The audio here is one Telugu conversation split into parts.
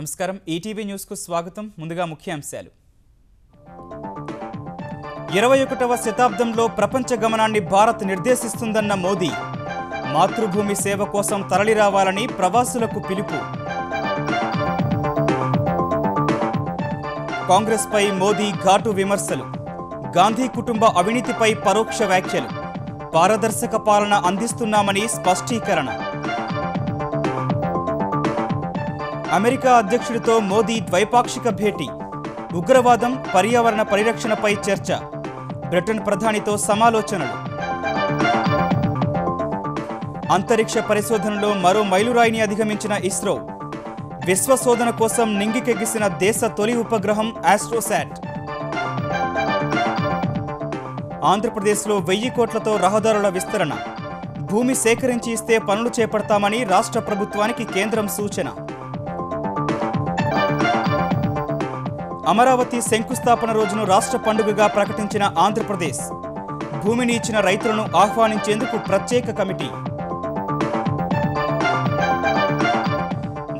నమస్కారం ఈటీవీ న్యూస్ కు స్వాగతం ముందుగా ముఖ్యాంశాలు 21వ శతాబ్దంలో ప్రపంచ గమనాన్ని భారత్ నిర్దేశిస్తుందన్న మోదీ మాతృభూమి సేవ కోసం తరలిరావాలని ప్రవాసులకు పిలుపు కాంగ్రెస్ పై మోదీ ఘాటు విమర్శలు గాంధీ కుటుంబ అవినీతిపై పరోక్ష వ్యాఖ్యలు పారదర్శక పాలన అందిస్తున్నామని స్పష్టీకరణ అమెరికా అధ్యక్షుడితో మోదీ ద్వైపాక్షిక భేటీ ఉగ్రవాదం పర్యావరణ పరిరక్షణపై చర్చ బ్రిటన్ ప్రధానితో సమాలోచనలు అంతరిక్ష పరిశోధనలో మరో మైలురాయిని అధిగమించిన ఇస్రో విశ్వశోధన కోసం నింగికెగిసిన దేశ తొలి ఉపగ్రహం ఆస్ట్రోసాట్ ఆంధ్రప్రదేశ్లో 1000 కోట్లతో రహదారుల విస్తరణ భూమి సేకరించి ఇస్తే పనులు చేపడతామని రాష్ట్ర ప్రభుత్వానికి కేంద్రం సూచన అమరావతి శంకుస్థాపన రోజును రాష్ట్ర పండుగగా ప్రకటించిన ఆంధ్రప్రదేశ్ భూమిని ఇచ్చిన రైతులను ఆహ్వానించేందుకు ప్రత్యేక కమిటీ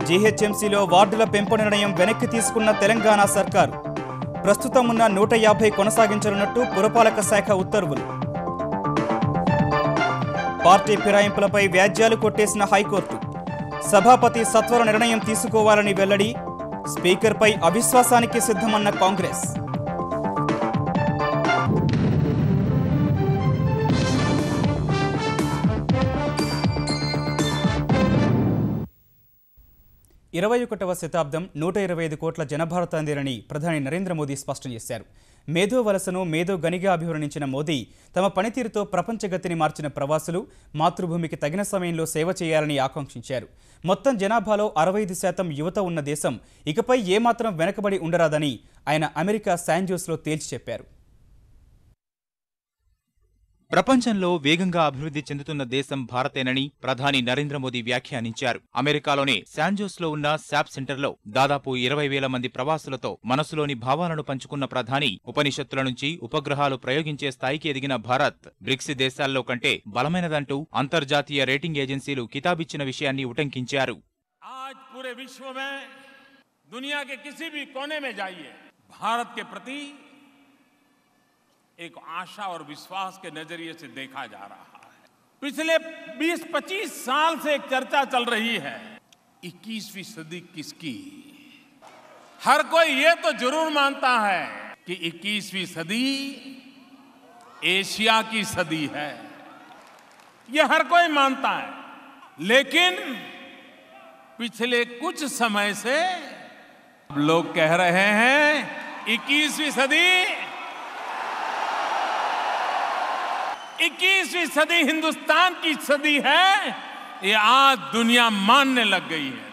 జీహెచ్ఎంసీలో వార్డుల పెంపు నిర్ణయం వెనక్కి తీసుకున్న తెలంగాణ సర్కారు ప్రస్తుతం ఉన్న 150 కొనసాగించనున్నట్టు పురపాలక శాఖ ఉత్తర్వులు పార్టీ ఫిరాయింపులపై వ్యాజ్యాలు కొట్టేసిన హైకోర్టు సభాపతి సత్వర నిర్ణయం తీసుకోవాలని వెల్లడి స్పీకర్పై అవిశ్వాసానికి సిద్ధమన్న కాంగ్రెస్ ఇరవై 21వ శతాబ్దం 125 కోట్ల జనభారతాందేనని ప్రధాని నరేంద్ర మోదీ స్పష్టం చేశారు. మేధో వలసను మేధో గనిగా అభివర్ణించిన మోదీ తమ పనితీరుతో ప్రపంచగతిని మార్చిన ప్రవాసులు మాతృభూమికి తగిన సమయంలో సేవ చేయాలని ఆకాంక్షించారు. మొత్తం జనాభాలో 65% యువత ఉన్న దేశం ఇకపై ఏమాత్రం వెనకబడి ఉండరాదని ఆయన అమెరికా శాన్ జోస్లో తేల్చి చెప్పారు. ప్రపంచంలో వేగంగా అభివృద్ధి చెందుతున్న దేశం భారతేనని ప్రధాని నరేంద్ర మోదీ వ్యాఖ్యానించారు. అమెరికాలోని శాన్ జోస్లో ఉన్న శాప్ సెంటర్లో దాదాపు 20,000 మంది ప్రవాసులతో మనసులోని భావాలను పంచుకున్న ప్రధాని ఉపనిషత్తుల నుంచి ఉపగ్రహాలు ప్రయోగించే స్థాయికి ఎదిగిన భారత్ బ్రిక్స్ దేశాల్లో కంటే బలమైనదంటూ అంతర్జాతీయ రేటింగ్ ఏజెన్సీలు కితాబిచ్చిన విషయాన్ని ఉటంకించారు. आज पूरे विश्व में दुनिया के किसी भी कोने में जाइए भारत के प्रति एक आशा और विश्वास के नजरिए से देखा जा रहा है. पिछले 20-25 साल से एक चर्चा चल रही है 21वीं सदी किसकी. हर कोई ये तो जरूर मानता है कि 21वीं सदी एशिया की सदी है. ये हर कोई मानता है. लेकिन पिछले कुछ समय से लोग कह रहे हैं 21वीं सदी 21वीं सदी हिंदुस्तान की सदी है. ये आज दुनिया मानने लग गई है.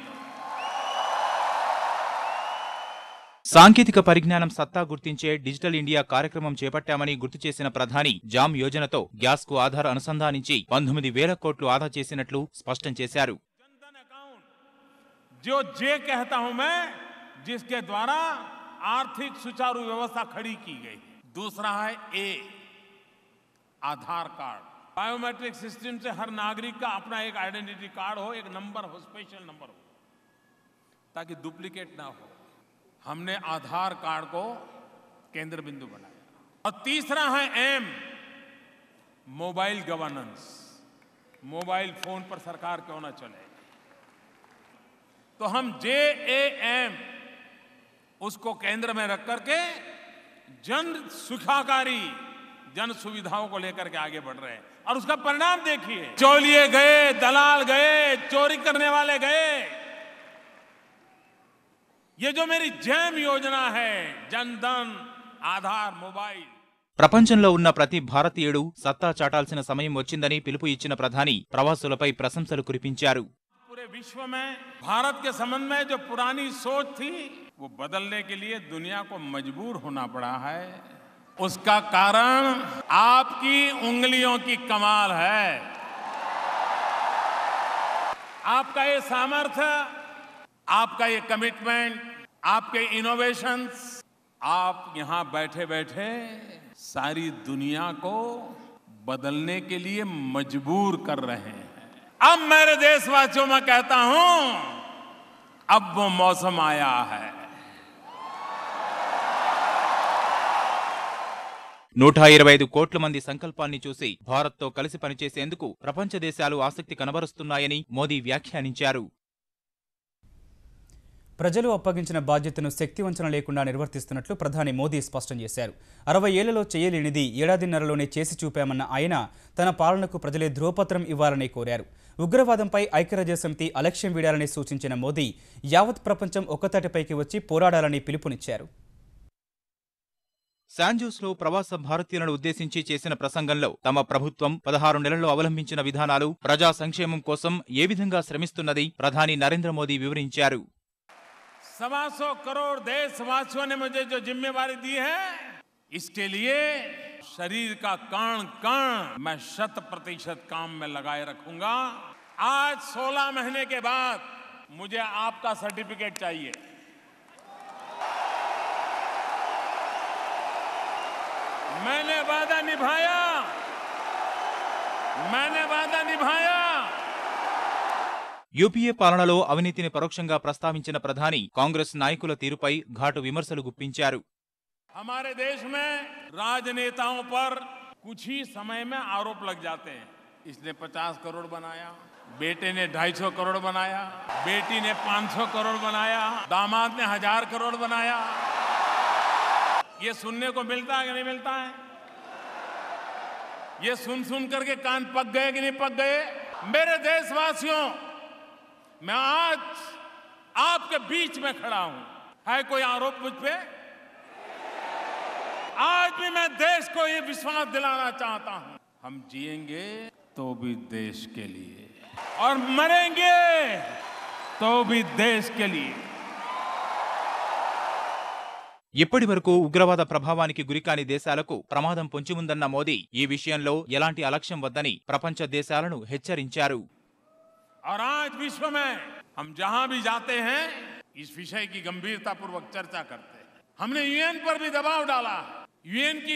సాంకేతిక పరిజ్ఞానం సత్తా గుర్తించే డిజిటల్ ఇండియా కార్యక్రమం చేపట్టామని గుర్తు చేసిన ప్రధాని జామ్ యోజనతో గ్యాస్ కు ఆధార్ అనుసంధానించి 19,000 కోట్లు ఆదా చేసినట్లు స్పష్టం చేశారు. जनधन अकाउंट जो जे कहता हूं मैं जिसके द्वारा आर्थिक सुचारू व्यवस्था खड़ी की गई. दूसरा है ए आधार कार्ड. बायोमेट्रिक सिस्टम से हर नागरिक का अपना एक आइडेंटिटी कार्ड हो, एक नंबर हो, स्पेशल नंबर हो, ताकि डुप्लीकेट ना हो. हमने आधार कार्ड को केंद्र बिंदु बनाया. और तीसरा है M mobile governance. Mobile phone पर सरकार क्यों ना चले. तो हम JAM उसको केंद्र में रख करके जन सुखाकारी जन सुविधाओं को लेकर के आगे बढ़ रहे हैं. और उसका परिणाम देखिए. चोलिए गए, दलाल गए, चोरी करने वाले गए. ये जो मेरी जैम योजना है जनधन आधार मोबाइल. ప్రపంచంలో ఉన్న ప్రతి భారతీయుడు సత్తా చాటాల్సిన సమయం వచ్చిందని పిలుపు ఇచ్చిన ప్రధాని ప్రవాసులపై ప్రశంసలు కురిపించారు. पूरे विश्व में भारत के संबंध में जो पुरानी सोच थी वो बदलने के लिए दुनिया को मजबूर होना पड़ा है. उसका कारण आपकी उंगलियों की कमाल है. आपका ये सामर्थ्य, आपका ये कमिटमेंट, आपके इनोवेशंस, आप यहां बैठे बैठे सारी दुनिया को बदलने के लिए मजबूर कर रहे हैं. अब मेरे देशवासियों में कहता हूं अब वो मौसम आया है। 125 కోట్ల మంది సంకల్పాన్ని చూసి భారత్తో కలిసి పనిచేసేందుకు ప్రపంచ దేశాలు ఆసక్తి కనబరుస్తున్నాయని మోదీ వ్యాఖ్యానించారు. ప్రజలు అప్పగించిన బాధ్యతను శక్తివంచన లేకుండా నిర్వర్తిస్తున్నట్లు ప్రధాని మోదీ స్పష్టం చేశారు. 60 ఏళ్లలో చేయలేనిది ఏడాదిన్నరలోనే చేసి చూపామన్న ఆయన తన పాలనకు ప్రజలే ధ్రువపత్రం ఇవ్వాలని కోరారు. ఉగ్రవాదంపై ఐక్యరాజ్యసమితి అలక్ష్యం వీడాలని సూచించిన మోదీ యావత్ ప్రపంచం ఒక్కతాటిపైకి వచ్చి పోరాడాలని పిలుపునిచ్చారు. శాన్జోస్లో ప్రవాస భారతీయులను ఉద్దేశించి చేసిన ప్రసంగంలో తమ ప్రభుత్వం 16 నెలల్లో అవలంబించిన విధానాలు, ప్రజా సంక్షేమం కోసం ఏ విధంగా శ్రమిస్తున్నది ప్రధాని నరేంద్ర మోదీ వివరించారు. 125 करोड़ देशवासियों ने मुझे जो जिम्मेवारी दी है, इसके लिए शरीर का कण कण मैं 100% काम में लगाए रखूंगा। आज 16 महीने के बाद मुझे आपका सर्टिफिकेट चाहिए। मैंने वादा निभाया। యూపీఏ పాలనలో అవినీతిని పరోక్షంగా ప్రస్తావించిన ప్రధాని కాంగ్రెస్ నాయకుల తీరుపై ఘాటు విమర్శలు గుప్పించారు. हमारे देश में राजनेताओं पर कुछ ही समय में आरोप लग जाते हैं। इसने 50 करोड़ बनाया, बेटे ने 250 करोड़ बनाया, बेटी ने 500 करोड़ बनाया, दामाद ने 1000 करोड़ बनाया। ये सुनने को मिलता है कि नहीं मिलता है? ये सुन करके कान पक गए कि नहीं पक गए? मेरे देशवासियों, मैं आज आपके बीच में खड़ा हूं। है कोई आरोप मुझ पे? आज भी मैं देश को ये विश्वास दिलाना चाहता हूं, हम जिएंगे तो भी देश के लिए और मरेंगे तो भी देश के लिए। ఇప్పటి వరకు ఉగ్రవాద ప్రభావానికి గురికాని దేశాలకు ప్రమాదం పొంచి ఉందన్న మోదీ ఈ విషయంలో ఎలాంటి అలక్ష్యం వద్దని ప్రపంచ దేశాలను హెచ్చరించారు. और आज विश्व में हम जहां भी जाते हैं इस विषय की गंभीरता पूर्वक चर्चा करते हैं। हमने यूएन पर भी दबाव डाला। यूएन की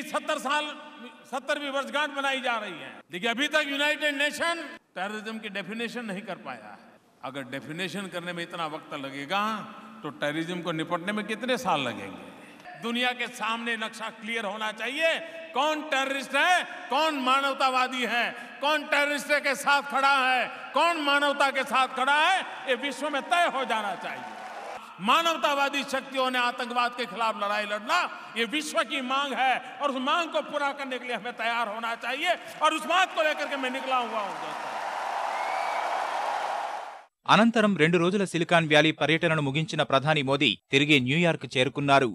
70वीं वर्षगांठ मनाई जा रही है, लेकिन अभी तक यूनाइटेड नेशन टेररिज्म की डेफिनेशन नहीं कर पाया है। अगर डेफिनेशन करने में इतना वक्त लगेगा तो टेररिज्म को निपटने में कितने साल लगेंगे? दुनिया के सामने नक्शा क्लियर होना चाहिए। कौन टेररिस्ट है, कौन मानवतावादी है, कौन टेररिस्ट के साथ खड़ा है, कौन मानवता के साथ खड़ा है, ये विश्व में तय हो जाना चाहिए। मानवतावादी शक्तियों ने आतंकवाद के खिलाफ लड़ाई लड़ना ये विश्व की मांग है और उस मांग को पूरा करने के लिए हमें तैयार होना चाहिए और उस बात को लेकर के मैं निकला हुआ हूं दोस्तों। అనంతరం 2 రోజుల సిలికాన్ వ్యాలీ పర్యటనను ముగించిన ప్రధాని మోదీ తిరిగి న్యూయార్క్ చేరుకున్నారు.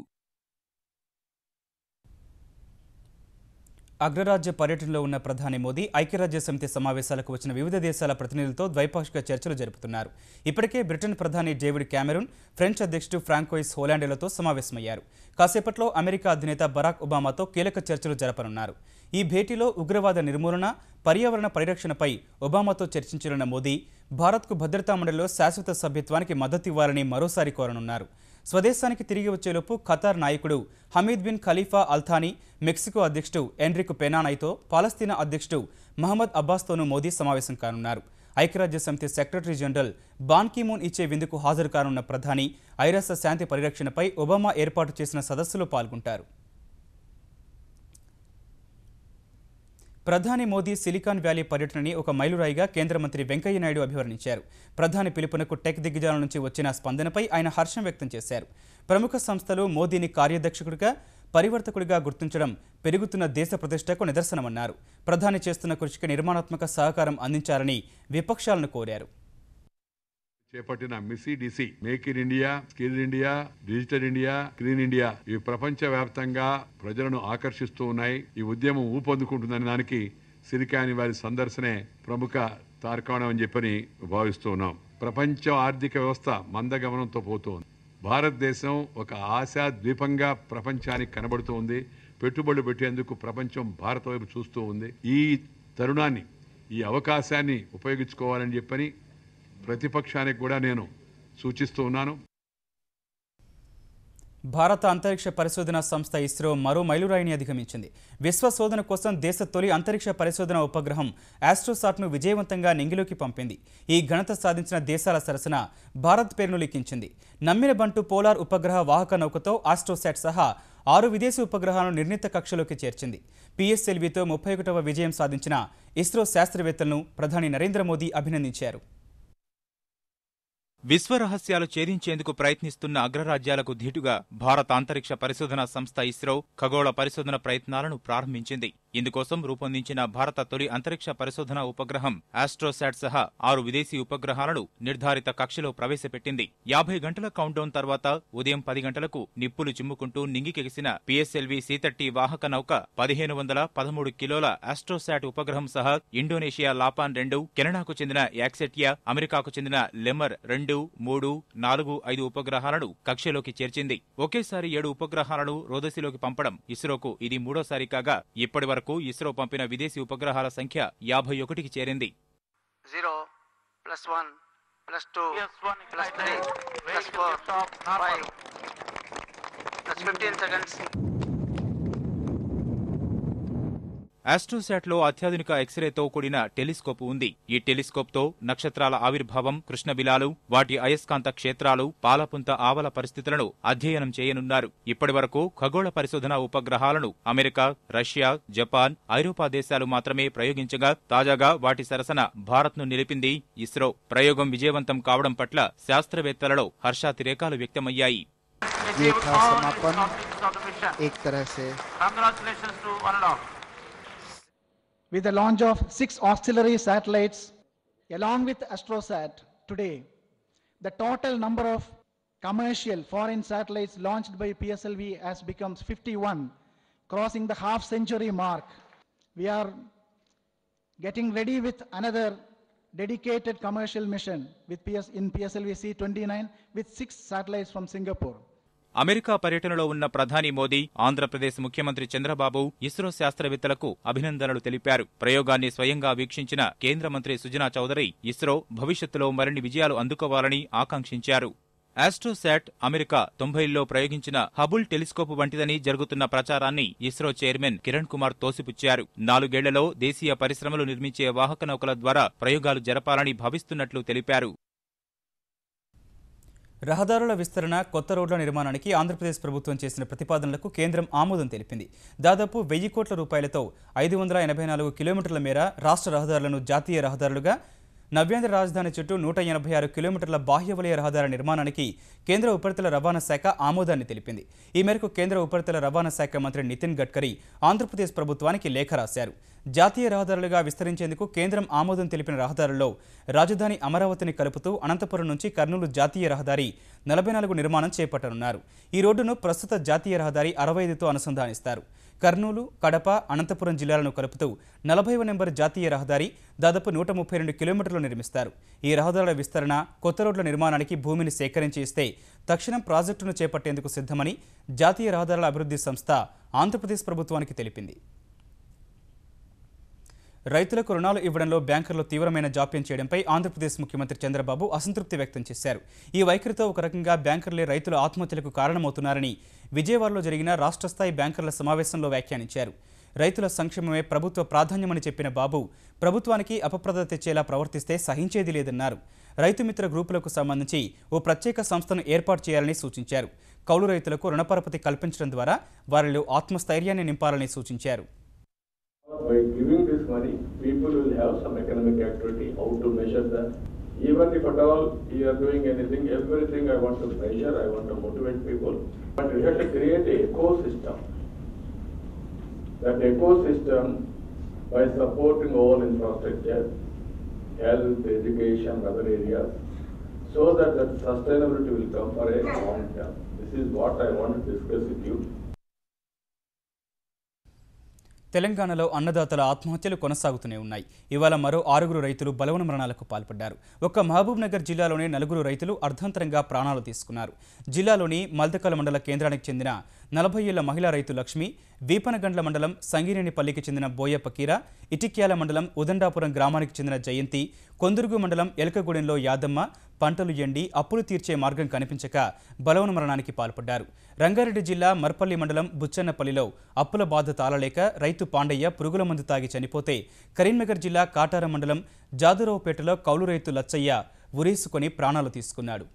అగ్రరాజ్య పర్యటనలో ఉన్న ప్రధాని మోదీ ఐక్యరాజ్యసమితి సమావేశాలకు వచ్చిన వివిధ దేశాల ప్రతినిధులతో ద్వైపాక్షిక చర్చలు జరుపుతున్నారు. ఇప్పటికే బ్రిటన్ ప్రధాని డేవిడ్ క్యామెరూన్, ఫ్రెంచ్ అధ్యక్షుడు ఫ్రాంకోయిస్ హోలాండేలతో సమావేశమయ్యారు. కాసేపట్లో అమెరికా అధినేత బరాక్ ఒబామాతో కీలక చర్చలు జరపనున్నారు. ఈ భేటీలో ఉగ్రవాద నిర్మూలన, పర్యావరణ పరిరక్షణపై ఒబామాతో చర్చించనున్న మోదీ భారత్కు భద్రతా మండలిలో శాశ్వత సభ్యత్వానికి మద్దతు ఇవ్వాలని మరోసారి కోరనున్నారు. స్వదేశానికి తిరిగి వచ్చేలోపు ఖతార్ నాయకుడు Hamid bin Khalifa Al Thani, Mexico అధ్యక్షుడు ఎన్రిక్ పెనానైతో, పాలస్తీనా అధ్యక్షుడు మహమ్మద్ అబ్బాస్తోనూ మోదీ సమావేశం కానున్నారు. ఐక్యరాజ్యసమితి secretary general Ban Ki Moon ఇచ్చే విందుకు హాజరు కానున్న ప్రధాని ఐరాస శాంతి పరిరక్షణపై ఒబామా ఏర్పాటు చేసిన సదస్సులో పాల్గొంటారు. ప్రధాని మోదీ సిలికాన్ వ్యాలీ పర్యటనని ఒక మైలురాయిగా కేంద్ర మంత్రి వెంకయ్య నాయుడు అభివర్ణించారు. ప్రధాని పిలుపునకు టెక్ దిగ్గజాల నుంచి వచ్చిన స్పందనపై ఆయన హర్షం వ్యక్తం చేశారు. ప్రముఖ సంస్థలు మోదీని కార్యదక్షకుడిగా, పరివర్తకుడిగా గుర్తించడం పెరుగుతున్న దేశ ప్రతిష్టకు నిదర్శనమన్నారు. ప్రధాని చేస్తున్న కృషికి నిర్మాణాత్మక సహకారం అందించాలని విపక్షాలను కోరారు. చేపట్టిన MIS-C DC, make in India, skill India, digital India, clean India ఇవి ప్రపంచ వ్యాప్తంగా ప్రజలను ఆకర్షిస్తూ ఉన్నాయి. ఈ ఉద్యమం ఊపందుకుంటుందనే దానికి సిలికాన్ వ్యాలీ సందర్శనే ప్రముఖ తార్కాణం అని చెప్పని భావిస్తూ ఉన్నాం. ప్రపంచ ఆర్థిక వ్యవస్థ మందగమనంతో పోతుంది. భారతదేశం ఒక ఆశా ద్వీపంగా ప్రపంచానికి కనబడుతూ ఉంది. పెట్టుబడులు పెట్టేందుకు ప్రపంచం భారత వైపు చూస్తూ ఉంది. ఈ తరుణాన్ని, ఈ అవకాశాన్ని ఉపయోగించుకోవాలని చెప్పని ప్రతిపక్షానికి కూడా నేను సూచిస్తూ ఉన్నాను. భారత అంతరిక్ష పరిశోధన సంస్థ ఇస్రో మరో మైలురాయిని అధిగమించింది. విశ్వ శోధన కోసం దేశ తొలి అంతరిక్ష పరిశోధన ఉపగ్రహం ఆస్ట్రోసాట్ను విజయవంతంగా నింగిలోకి పంపింది. ఈ ఘనత సాధించిన దేశాల సరసన భారత్ పేరును లిఖించింది. నమ్మిన బంటు పోలార్ ఉపగ్రహ వాహక నౌకతో ఆస్ట్రోసాట్ సహా 6 విదేశీ ఉపగ్రహాలను నిర్ణీత కక్షలోకి చేర్చింది. PSLVతో 31వ విజయం సాధించిన ఇస్రో శాస్త్రవేత్తలను ప్రధాని నరేంద్ర మోదీ అభినందించారు. విశ్వ రహస్యాలు ఛేదించేందుకు ప్రయత్నిస్తున్న అగ్రరాజ్యాలకు ధీటుగా భారత అంతరిక్ష పరిశోధన సంస్థ ఇస్రో ఖగోళ పరిశోధన ప్రయత్నాలను ప్రారంభించింది. ఇందుకోసం రూపొందించిన భారత తొలి అంతరిక్ష పరిశోధన ఉపగ్రహం ఆస్ట్రోసాట్ సహా 6 విదేశీ ఉపగ్రహాలను నిర్ధారిత కక్షలో ప్రవేశపెట్టింది. 50 గంటల కౌంట్డౌన్ తర్వాత ఉదయం 10 గంటలకు నిప్పులు చిమ్ముకుంటూ నింగికెగిసిన PSLV C30 వాహక నౌక 1513 కిలోల ఆస్ట్రోసాట్ ఉపగ్రహం సహా ఇండోనేషియా లాపాన్ 2, కెనడాకు చెందిన యాక్సెటియా, అమెరికాకు చెందిన లెమర్ 2, 3, 4, 5 ఉపగ్రహాలను కక్షలోకి చేర్చింది. ఒకేసారి 7 ఉపగ్రహాలను రోదసిలోకి పంపడం ఇస్రోకు ఇది మూడోసారి కాగా ఇప్పటి వరకు ఇస్రో పంపిన విదేశీ ఉపగ్రహాల సంఖ్య 51కి చేరింది. 0 + 1 + 2 + 3 + 4 5 + 15 seconds. ఆస్ట్రోసాట్లో అత్యాధునిక ఎక్స్రేతో కూడిన టెలిస్కోప్ ఉంది. ఈ టెలిస్కోప్తో నక్షత్రాల ఆవిర్భావం, కృష్ణబిలాలు, వాటి అయస్కాంత క్షేత్రాలు, పాలపుంత ఆవల పరిస్థితులను అధ్యయనం చేయనున్నారు. ఇప్పటివరకు ఖగోళ పరిశోధన ఉపగ్రహాలను అమెరికా, రష్యా, జపాన్, ఐరోపా దేశాలు మాత్రమే ప్రయోగించగా తాజాగా వాటి సరసన భారత్ను నిలిపింది ఇస్రో. ప్రయోగం విజయవంతం కావడం పట్ల శాస్త్రవేత్తలలో హర్షాతిరేకాలు వ్యక్తమయ్యాయి. With the launch of 6 auxiliary satellites along with AstroSat today, the total number of commercial foreign satellites launched by PSLV has become 51, crossing the half-century mark. We are getting ready with another dedicated commercial mission with PSLV C29 with 6 satellites from Singapore. America పర్యటనలో ఉన్న ప్రధాని మోదీ, ఆంధ్రప్రదేశ్ ముఖ్యమంత్రి చంద్రబాబు ఇస్రో శాస్త్రవేత్తలకు అభినందనలు తెలిపారు. ప్రయోగాన్ని స్వయంగా వీక్షించిన కేంద్ర మంత్రి సుజనా చౌదరి ఇస్రో భవిష్యత్తులో మరిన్ని విజయాలు అందుకోవాలని ఆకాంక్షించారు. ఆస్ట్రోసాట్ అమెరికా 90ల్లో ప్రయోగించిన హబుల్ టెలిస్కోప్ వంటిదని జరుగుతున్న ప్రచారాన్ని ఇస్రో చైర్మన్ కిరణ్ కుమార్ తోసిపుచ్చారు. 4 ఏళ్లలో దేశీయ పరిశ్రమలు నిర్మించే వాహక నౌకల ద్వారా ప్రయోగాలు జరపాలని భావిస్తున్నట్లు తెలిపారు. రహదారుల విస్తరణ, కొత్త రోడ్ల నిర్మాణానికి ఆంధ్రప్రదేశ్ ప్రభుత్వం చేసిన ప్రతిపాదనలకు కేంద్రం ఆమోదం తెలిపింది. దాదాపు 1000 కోట్ల రూపాయలతో 584 కిలోమీటర్ల మేర రాష్ట్ర రహదారులను జాతీయ రహదారులుగా, నవ్యాంధ్ర రాజధాని చుట్టూ 186 కిలోమీటర్ల బాహ్య వలయ రహదారి నిర్మాణానికి కేంద్ర ఉపరితల రవాణా శాఖ ఆమోదాన్ని తెలిపింది. ఈ మేరకు కేంద్ర ఉపరితల రవాణా శాఖ మంత్రి నితిన్ గడ్కరీ ఆంధ్రప్రదేశ్ ప్రభుత్వానికి లేఖ రాశారు. జాతీయ రహదారులుగా విస్తరించేందుకు కేంద్రం ఆమోదం తెలిపిన రహదారుల్లో రాజధాని అమరావతిని కలుపుతూ అనంతపురం నుంచి కర్నూలు జాతీయ రహదారి 44 నిర్మాణం చేపట్టనున్నారు. ఈ రోడ్డును ప్రస్తుత జాతీయ రహదారి 65తో అనుసంధానిస్తారు. కర్నూలు, కడప, అనంతపురం జిల్లాలను కలుపుతూ 40వ నెంబర్ జాతీయ రహదారి దాదాపు 132 కిలోమీటర్లు నిర్మిస్తారు. ఈ రహదారుల విస్తరణ, కొత్త రోడ్ల నిర్మాణానికి భూమిని సేకరించి ఇస్తే తక్షణం ప్రాజెక్టును చేపట్టేందుకు సిద్ధమని జాతీయ రహదారుల అభివృద్ధి సంస్థ ఆంధ్రప్రదేశ్ ప్రభుత్వానికి తెలిపింది. రైతులకు రుణాలు ఇవ్వడంలో బ్యాంకర్లు తీవ్రమైన జాప్యం చేయడంపై ఆంధ్రప్రదేశ్ ముఖ్యమంత్రి చంద్రబాబు అసంతృప్తి వ్యక్తం చేశారు. ఈ వైఖరితో ఒక రకంగా బ్యాంకర్లే రైతుల ఆత్మహత్యలకు కారణమవుతున్నారని విజయవాడలో జరిగిన రాష్ట్ర స్థాయి బ్యాంకర్ల సమావేశంలో వ్యాఖ్యానించారు. రైతుల సంక్షేమమే ప్రభుత్వ ప్రాధాన్యమని చెప్పిన బాబు ప్రభుత్వానికి అపప్రద తెచ్చేలా ప్రవర్తిస్తే సహించేది లేదన్నారు. రైతు మిత్ర గ్రూపులకు సంబంధించి ఓ ప్రత్యేక సంస్థను ఏర్పాటు చేయాలని సూచించారు. కౌలు రైతులకు రుణపరపతి కల్పించడం ద్వారా వారిలో ఆత్మస్థైర్యాన్ని నింపాలని సూచించారు. By giving this money, people will have some economic activity. How to measure that? Even if at all you are doing anything, everything I want to measure, I want to motivate people. But we have to create an ecosystem. That ecosystem, by supporting all infrastructure, health, education, other areas, so that sustainability will come for a long term. This is what I want to discuss with you. తెలంగాణలో అన్నదాతల ఆత్మహత్యలు కొనసాగుతూనే ఉన్నాయి. ఇవాళ మరో 6 రైతులు బలవన మరణాలకు పాల్పడ్డారు. ఒక్క మహబూబ్ నగర్ జిల్లాలోనే 4 రైతులు అర్ధాంతరంగా ప్రాణాలు తీసుకున్నారు. జిల్లాలోని మల్దకల్ మండల కేంద్రానికి చెందిన 40 ఏళ్ల మహిళా రైతు లక్ష్మి, వీపనగండ్ల మండలం సంగినేనిపల్లికి చెందిన బోయప్ప కీర, ఇటిక్యాల మండలం ఉదండాపురం గ్రామానికి చెందిన జయంతి, కొందుర్గు మండలం ఎలకగూడెంలో యాదమ్మ పంటలు ఎండి అప్పులు తీర్చే మార్గం కనిపించక బలవన మరణానికి పాల్పడ్డారు. రంగారెడ్డి జిల్లా మర్పల్లి మండలం బుచ్చన్నపల్లిలో అప్పుల బాధ తాళలేక రైతు పాండయ్య పురుగుల మందు తాగి చనిపోతే, కరీంనగర్ జిల్లా కాటారం మండలం జాదురావుపేటలో కౌలు రైతు లచ్చయ్య ఉరేసుకొని ప్రాణాలు తీసుకున్నాడు.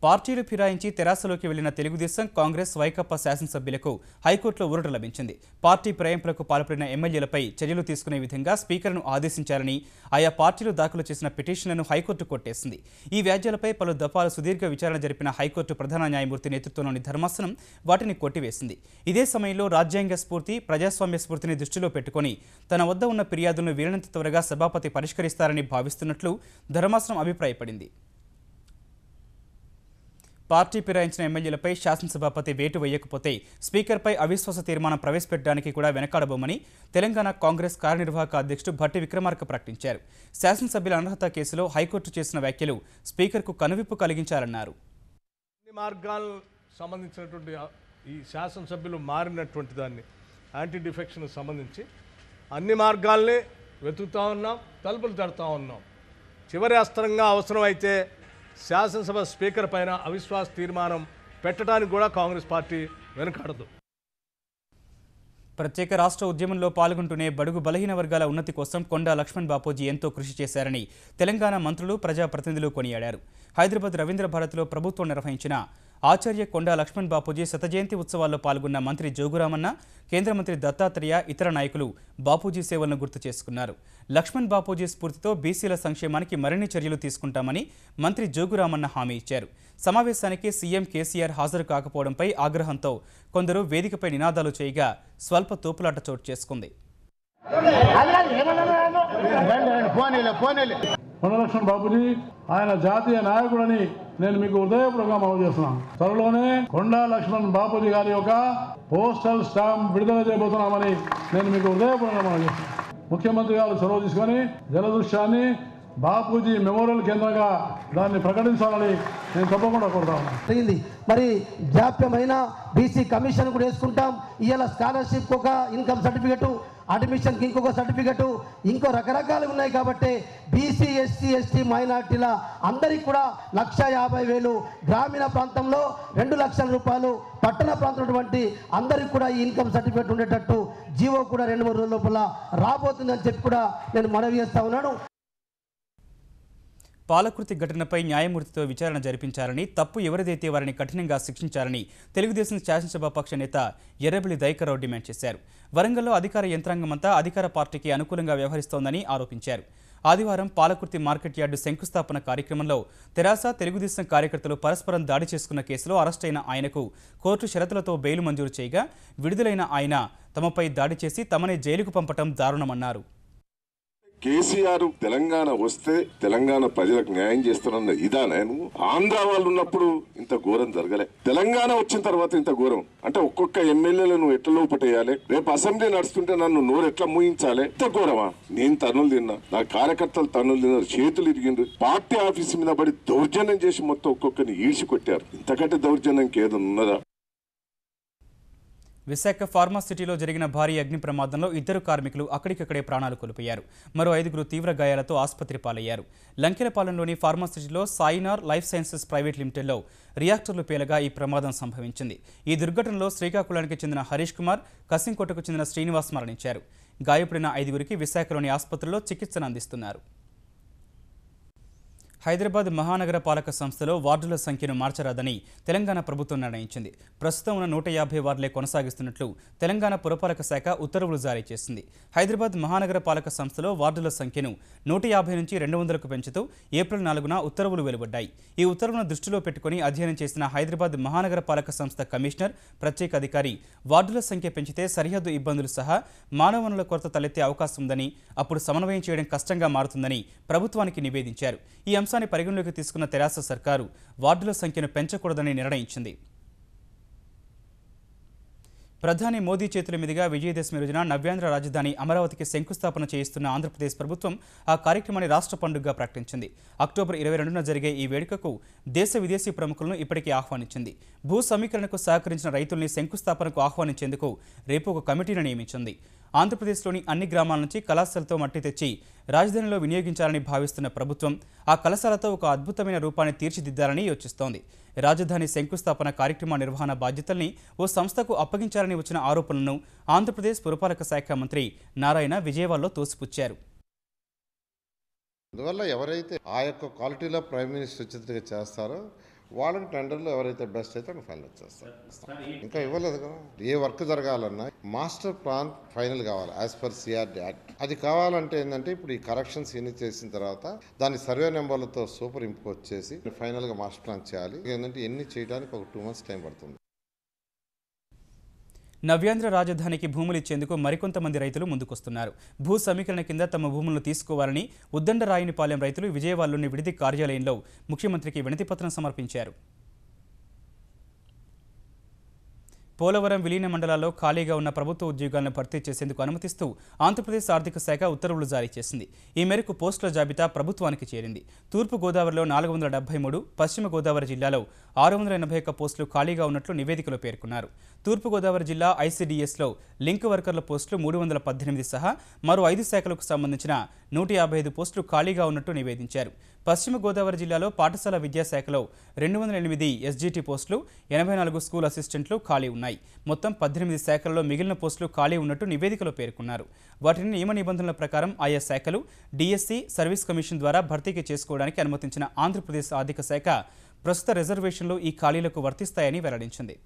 పార్టీలు ఫిరాయించి తెరాసలోకి వెళ్లిన తెలుగుదేశం, కాంగ్రెస్, వైకాపా శాసనసభ్యులకు హైకోర్టులో ఊరట లభించింది. పార్టీ ఫిరాయింపులకు పాల్పడిన ఎమ్మెల్యేలపై చర్యలు తీసుకునే విధంగా స్పీకర్ను ఆదేశించాలని ఆయా పార్టీలు దాఖలు చేసిన పిటిషన్లను హైకోర్టు కొట్టేసింది. ఈ వ్యాజ్యాలపై పలు దఫాలు సుదీర్ఘ విచారణ జరిపిన హైకోర్టు ప్రధాన న్యాయమూర్తి నేతృత్వంలోని ధర్మాసనం వాటిని కొట్టివేసింది. ఇదే సమయంలో రాజ్యాంగ స్ఫూర్తి, ప్రజాస్వామ్య స్ఫూర్తిని దృష్టిలో పెట్టుకుని తన వద్ద ఉన్న ఫిర్యాదులను వీలైనంత త్వరగా సభాపతి పరిష్కరిస్తారని భావిస్తున్నట్లు ధర్మాసనం అభిప్రాయపడింది. పార్టీ ఫిరాయించిన ఎమ్మెల్యేలపై శాసనసభాపతి వేటు వేయకపోతే స్పీకర్పై అవిశ్వాస తీర్మానం ప్రవేశపెట్టడానికి కూడా వెనకాడబోమని తెలంగాణ కాంగ్రెస్ కార్యనిర్వాహక అధ్యక్షుడు భట్టి విక్రమార్క ప్రకటించారు. శాసనసభ్యుల అనర్హత కేసులో హైకోర్టు చేసిన వ్యాఖ్యలు స్పీకర్కు కనువిప్పు కలిగించారన్నారు. అన్ని మార్గాలకు సంబంధించినటువంటి ఈ శాసనసభ్యులు మారినటువంటి దాన్ని యాంటీ డిఫెక్షన్ సంబంధించి అన్ని మార్గాల్ని వెతుకుతూ ఉన్నాం, తలుపులు తడుతూ ఉన్నాం. చివరి అస్త్రంగా అవసరమైతే శాసనసభ స్పీకర్ పైన అవిశ్వాస తీర్మానం పెట్టడానికి కూడా కాంగ్రెస్ పార్టీ వెనుకాడదు. ప్రత్యేక రాష్ట్ర ఉద్యమంలో పాల్గొంటూనే బడుగు బలహీన వర్గాల ఉన్నతి కోసం కొండా లక్ష్మణ్ బాపూజీ ఎంతో కృషి చేశారని తెలంగాణ మంత్రులు, ప్రజాప్రతినిధులు కొనియాడారు. హైదరాబాద్ రవీంద్ర భారతిలో ప్రభుత్వం నిర్వహించిన ఆచార్య కొండా లక్ష్మణ్ బాపూజీ శతజయంతి ఉత్సవాల్లో పాల్గొన్న మంత్రి జోగురామన్న, కేంద్ర మంత్రి దత్తాత్రేయ, ఇతర నాయకులు బాపూజీ సేవలను గుర్తు చేసుకున్నారు. లక్ష్మణ్ బాపూజీ స్ఫూర్తితో బీసీల సంక్షేమానికి మరిన్ని చర్యలు తీసుకుంటామని మంత్రి జోగురామన్న హామీ ఇచ్చారు. సమావేశానికి సీఎం కేసీఆర్ హాజరు కాకపోవడంపై ఆగ్రహంతో కొందరు వేదికపై నినాదాలు చేయగా స్వల్ప తోపులాట చోటు చేసుకుంది. కొండా లక్ష్మణ్ బాపూజీ ఆయన జాతీయ నాయకుడని నేను మీకు హృదయపూర్వకంగా మనవి చేస్తున్నాను. త్వరలోనే కొండా లక్ష్మణ్ బాపూజీ గారి యొక్క పోస్టల్ స్టాంప్ విడుదల చేయబోతున్నామని నేను మీకు హృదయపూర్వకంగా మనవి చేస్తున్నాను. ముఖ్యమంత్రి గారు చొరవ తీసుకొని జలదృశ్యాన్ని బాపూజీ మెమోరియల్ కేంద్రంగా దాన్ని ప్రకటించాలని నేను తప్పకుండా కోరుతా ఉన్నాను. మరి జాప్యమైన బీసీ కమిషన్ కూడా వేసుకుంటాం. ఇవాళ స్కాలర్షిప్ ఒక ఇన్కమ్ సర్టిఫికెట్, అడ్మిషన్కి ఇంకొక సర్టిఫికెట్, ఇంకో రకరకాలు ఉన్నాయి. కాబట్టి బీసీ, ఎస్సీ, ఎస్టీ, మైనార్టీల అందరికీ కూడా 1,50,000, గ్రామీణ ప్రాంతంలో 2 లక్షల రూపాయలు, పట్టణ ప్రాంతంలో అందరికీ కూడా ఈ ఇన్కమ్ సర్టిఫికెట్ ఉండేటట్టు జీవో కూడా 2-3 రోజుల లోపల రాబోతుందని చెప్పి కూడా నేను మనవి చేస్తా ఉన్నాను. పాలకృతి ఘటనపై న్యాయమూర్తితో విచారణ జరిపించాలని, తప్పు ఎవరిదైతే వారిని కఠినంగా శిక్షించాలని తెలుగుదేశం శాసనసభాపక్ష నేత ఎర్రబెల్లి దయాకర్రావు డిమాండ్ చేశారు. వరంగల్లో అధికార యంత్రాంగమంతా అధికార పార్టీకి అనుకూలంగా వ్యవహరిస్తోందని ఆరోపించారు. ఆదివారం పాలకుర్తి మార్కెట్ యార్డు శంకుస్థాపన కార్యక్రమంలో తెరాస, తెలుగుదేశం కార్యకర్తలు పరస్పరం దాడి చేసుకున్న కేసులో అరెస్టైన ఆయనకు కోర్టు షరతులతో బెయిల్ మంజూరు చేయగా విడుదలైన ఆయన తమపై దాడి చేసి తమనే జైలుకు పంపటం దారుణమన్నారు. కేసీఆర్ తెలంగాణ వస్తే తెలంగాణ ప్రజలకు న్యాయం చేస్తానన్న ఇదానే నువ్వు ఆంధ్ర వాళ్ళు ఉన్నప్పుడు ఇంత ఘోరం జరగలే, తెలంగాణ వచ్చిన తర్వాత ఇంత ఘోరం అంటే ఒక్కొక్క ఎమ్మెల్యేలు నువ్వు ఎట్లా లోపటేయాలి, రేపు అసెంబ్లీ నడుస్తుంటే నన్ను నోరు ఎట్లా మూయించాలి, ఇంత ఘోరమా? నేను తన్నులు తిన్నా, నా కార్యకర్తలు తన్నులు తిన్నారు, చేతులు ఇరిగిండ్రు, పార్టీ ఆఫీస్ మీద పడి దౌర్జన్యం చేసి మొత్తం ఒక్కొక్కరిని ఈడ్చి కొట్టారు. ఇంతకంటే దౌర్జన్యంకి ఏదైనా ఉన్నదా? విశాఖ ఫార్మాసిటీలో జరిగిన భారీ అగ్ని ప్రమాదంలో 2 కార్మికులు అక్కడికక్కడే ప్రాణాలు కోల్పోయారు. మరో 5గురు తీవ్ర గాయాలతో ఆసుపత్రి పాలయ్యారు. లంకెలపాలెంలోని ఫార్మాసిటీలో సాయినార్ లైఫ్ సైన్సెస్ ప్రైవేట్ లిమిటెడ్లో రియాక్టర్లు పేలగా ఈ ప్రమాదం సంభవించింది. ఈ దుర్ఘటనలో శ్రీకాకుళానికి చెందిన హరీష్ కుమార్, కసింకోటకు చెందిన శ్రీనివాస్ మరణించారు. గాయపడిన 5గురికి విశాఖలోని ఆసుపత్రిలో చికిత్సను అందిస్తున్నారు. హైదరాబాద్ మహానగర పాలక సంస్థలో వార్డుల సంఖ్యను మార్చరాదని తెలంగాణ ప్రభుత్వం నిర్ణయించింది. ప్రస్తుతం ఉన్న 150 వార్డులే కొనసాగిస్తున్నట్లు తెలంగాణ పురపాలక శాఖ ఉత్తర్వులు జారీ చేసింది. హైదరాబాద్ మహానగర పాలక సంస్థలో వార్డుల సంఖ్యను 150 నుంచి 200కు పెంచుతూ ఏప్రిల్ 4న ఉత్తర్వులు వెలువడ్డాయి. ఈ ఉత్తర్వులను దృష్టిలో పెట్టుకుని అధ్యయనం చేసిన హైదరాబాద్ మహానగర పాలక సంస్థ కమిషనర్, ప్రత్యేక అధికారి వార్డుల సంఖ్య పెంచితే సరిహద్దు ఇబ్బందులు సహా మానవ వనరుల కొరత తలెత్తే అవకాశం ఉందని, అప్పుడు సమన్వయం చేయడం కష్టంగా మారుతుందని ప్రభుత్వానికి నివేదించారు. ఈ అంశాన్ని పరిగణలోకి తీసుకున్న తెరాస సర్కారు వార్డుల సంఖ్యను పెంచకూడదని నిర్ణయించింది. ప్రధాని మోదీ చేతుల మీదుగా విజయదశమి రోజున నవ్యాంధ్ర రాజధాని అమరావతికి శంకుస్థాపన చేయిస్తున్న ఆంధ్రప్రదేశ్ ప్రభుత్వం ఆ కార్యక్రమాన్ని రాష్ట్ర పండుగగా ప్రకటించింది. అక్టోబర్ 22న జరిగే ఈ వేడుకకు దేశ విదేశీ ప్రముఖులను ఇప్పటికే ఆహ్వానించింది. భూ సమీకరణకు సహకరించిన రైతుల్ని శంకుస్థాపనకు ఆహ్వానించేందుకు రేపు ఒక కమిటీని నియమించింది. ఆంధ్రప్రదేశ్లోని అన్ని గ్రామాల నుంచి కళాశాలతో మట్టి తెచ్చి రాజధానిలో వినియోగించాలని భావిస్తున్న ప్రభుత్వం ఆ కళాశాలతో ఒక అద్భుతమైన రూపాన్ని తీర్చిదిద్దాలని యోచిస్తోంది. రాజధాని శంకుస్థాపన కార్యక్రమ నిర్వహణ బాధ్యతల్ని ఓ సంస్థకు అప్పగించాలని వచ్చిన ఆరోపణలను ఆంధ్రప్రదేశ్ పురపాలక శాఖ మంత్రి నారాయణ విజయవాడలో తోసిపుచ్చారు. అందువల్ల ఎవరైతే ఆ యొక్క క్వాలిటీలో ప్రైమ్ మినిస్టర్ ఉచితంగా చేస్తారో వాళ్ళకి టెండర్లో ఎవరైతే బెస్ట్ అయితే ఫైనల్ చేస్తారు. ఇంకా ఇవ్వలేదు కదా. ఏ వర్క్ జరగాలన్నా మాస్టర్ ప్లాన్ ఫైనల్ కావాలి యాజ్ పర్ సిఆర్డి యాక్ట్. అది కావాలంటే ఏంటంటే ఇప్పుడు ఈ కరెక్షన్స్ ఎన్ని చేసిన తర్వాత దాని సర్వే నెంబర్లతో సూపర్ ఇంపోజ్ చేసి ఫైనల్గా మాస్టర్ ప్లాన్ చేయాలి. ఏంటంటే ఎన్ని చేయడానికి ఒక 2 months టైం పడుతుంది. నవ్యాంధ్ర రాజధానికి భూములు ఇచ్చేందుకు మరికొంతమంది రైతులు ముందుకొస్తున్నారు. భూ సమీకరణ కింద తమ భూములను తీసుకోవాలని ఉద్దండరాయునిపాలెం రైతులు విజయవాడలోని విడిది కార్యాలయంలో ముఖ్యమంత్రికి వినతిపత్రం సమర్పించారు. పోలవరం విలీన మండలాల్లో ఖాళీగా ఉన్న ప్రభుత్వ ఉద్యోగాలను భర్తీ చేసేందుకు అనుమతిస్తూ ఆంధ్రప్రదేశ్ ఆర్థిక శాఖ ఉత్తర్వులు జారీ చేసింది. ఈ మేరకు పోస్టుల జాబితా ప్రభుత్వానికి చేరింది. తూర్పు గోదావరిలో 473, పశ్చిమ గోదావరి జిల్లాలో 681 పోస్టులు ఖాళీగా ఉన్నట్లు నివేదికలో పేర్కొన్నారు. తూర్పు గోదావరి జిల్లా ఐసీడీఎస్లో లింక్ వర్కర్ల పోస్టులు 318 సహా మరో 5 శాఖలకు సంబంధించిన 155 పోస్టులు ఖాళీగా ఉన్నట్టు నివేదించారు. పశ్చిమ గోదావరి జిల్లాలో పాఠశాల విద్యాశాఖలో 208 ఎస్జీటీ పోస్టులు, 84 స్కూల్ అసిస్టెంట్లు ఖాళీ ఉన్నాయి. మొత్తం 18 శాఖల్లో మిగిలిన పోస్టులు ఖాళీ ఉన్నట్టు నివేదికలో పేర్కొన్నారు. వాటిని నియమ నిబంధనల ప్రకారం ఆయా శాఖలు డిఎస్సి సర్వీస్ కమిషన్ ద్వారా భర్తీకి చేసుకోవడానికి అనుమతించిన ఆంధ్రప్రదేశ్ ఆర్థిక శాఖ ప్రస్తుత రిజర్వేషన్లు ఈ ఖాళీలకు వర్తిస్తాయని వెల్లడించింది.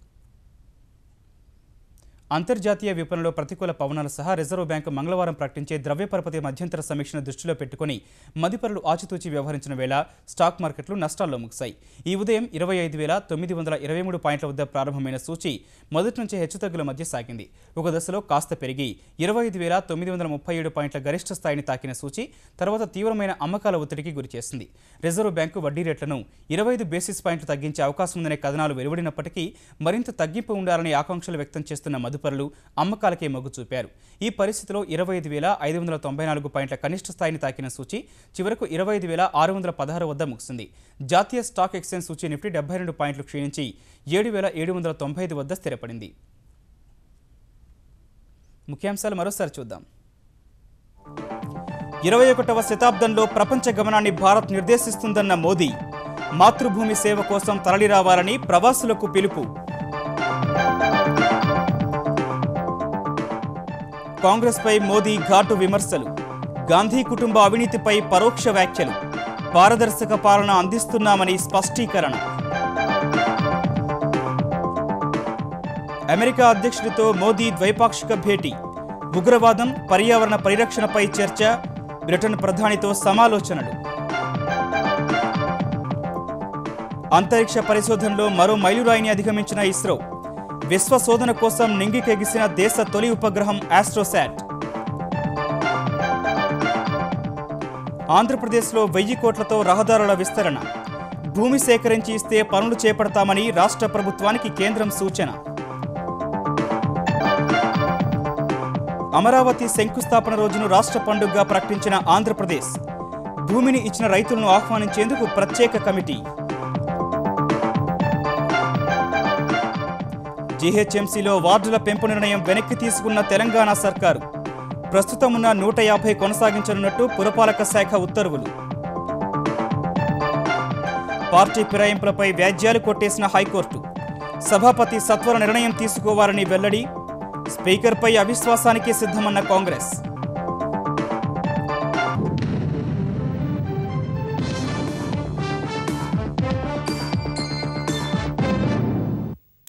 అంతర్జాతీయ విపణిలో ప్రతికూల పవనాలు సహా రిజర్వ్ బ్యాంకు మంగళవారం ప్రకటించే ద్రవ్యపరపతి మధ్యంతర సమీక్షను దృష్టిలో పెట్టుకుని మదుపరులు ఆచితూచి వ్యవహరించిన వేళ స్టాక్ మార్కెట్లు నష్టాల్లో ముగిశాయి. ఈ ఉదయం 25,923 పాయింట్ల వద్ద ప్రారంభమైన సూచీ మొదటి నుంచే హెచ్చుతగ్గుల మధ్య సాగింది. ఒక దశలో కాస్త పెరిగి 25,937 పాయింట్ల గరిష్ట స్థాయిని తాకిన సూచీ తర్వాత తీవ్రమైన అమ్మకాల ఒత్తిడికి గురిచేసింది. రిజర్వ్ బ్యాంకు వడ్డీ రేట్లను 25 బేసిస్ పాయింట్లు తగ్గించే అవకాశం ఉందనే కథనాలు వెలువడినప్పటికీ మరింత తగ్గింపు ఉండాలనే ఆకాంక్షలు వ్యక్తం చేస్తున్న మదుపరులు అమ్మకాలకే మొగ్గు చూపారు. ఈ పరిస్థితిలో 25,594 పాయింట్ల కనిష్ట స్థాయిని తాకిన సూచీ చివరకు 25,616 వద్ద ముగిసింది. జాతీయ స్టాక్ ఎక్స్చేంజ్ సూచీ నిఫ్టీ 72 పాయింట్లు క్షీణించి 7,795 వద్ద స్థిరపడింది. ముఖ్యాంశాలు మరోసారి చూద్దాం. 21వ శతాబ్దంలో ప్రపంచ గమనాన్ని భారత్ నిర్దేశిస్తుందన్న మోదీ, మాతృభూమి సేవ కోసం తరలిరావాలని ప్రవాసులకు పిలుపు. కాంగ్రెస్పై మోదీ ఘాటు విమర్శలు, గాంధీ కుటుంబ అవినీతిపై పరోక్ష వ్యాఖ్యలు, పారదర్శక పాలన అందిస్తున్నామని స్పష్టీకరణ. అమెరికా అధ్యక్షుడితో మోదీ ద్వైపాక్షిక భేటీ, ఉగ్రవాదం, పర్యావరణ పరిరక్షణపై చర్చ, బ్రిటన్ ప్రధానితో సమాలోచనలు. అంతరిక్ష పరిశోధనలో మరో మైలురాయిని అధిగమించిన ఇస్రో, విశ్వశోధన కోసం నింగికెగిసిన దేశ తొలి ఉపగ్రహం ఆస్ట్రోసాట్. ఆంధ్రప్రదేశ్లో 1000 కోట్లతో రహదారుల విస్తరణ, భూమి సేకరించి ఇస్తే పనులు చేపడతామని రాష్ట్ర ప్రభుత్వానికి కేంద్రం సూచన. అమరావతి శంకుస్థాపన రోజును రాష్ట్ర పండుగగా ప్రకటించిన ఆంధ్రప్రదేశ్, భూమిని ఇచ్చిన రైతులను ఆహ్వానించేందుకు ప్రత్యేక కమిటీ. జీహెచ్ఎంసీలో వార్డుల పెంపు నిర్ణయం వెనక్కి తీసుకున్న తెలంగాణ సర్కారు, ప్రస్తుతం ఉన్న 150 కొనసాగించనున్నట్టు పురపాలక శాఖ ఉత్తర్వులు. పార్టీ ఫిరాయింపులపై వ్యాజ్యాలు కొట్టేసిన హైకోర్టు, సభాపతి సత్వర నిర్ణయం తీసుకోవాలని వెల్లడి, స్పీకర్పై అవిశ్వాసానికి సిద్ధమన్న కాంగ్రెస్.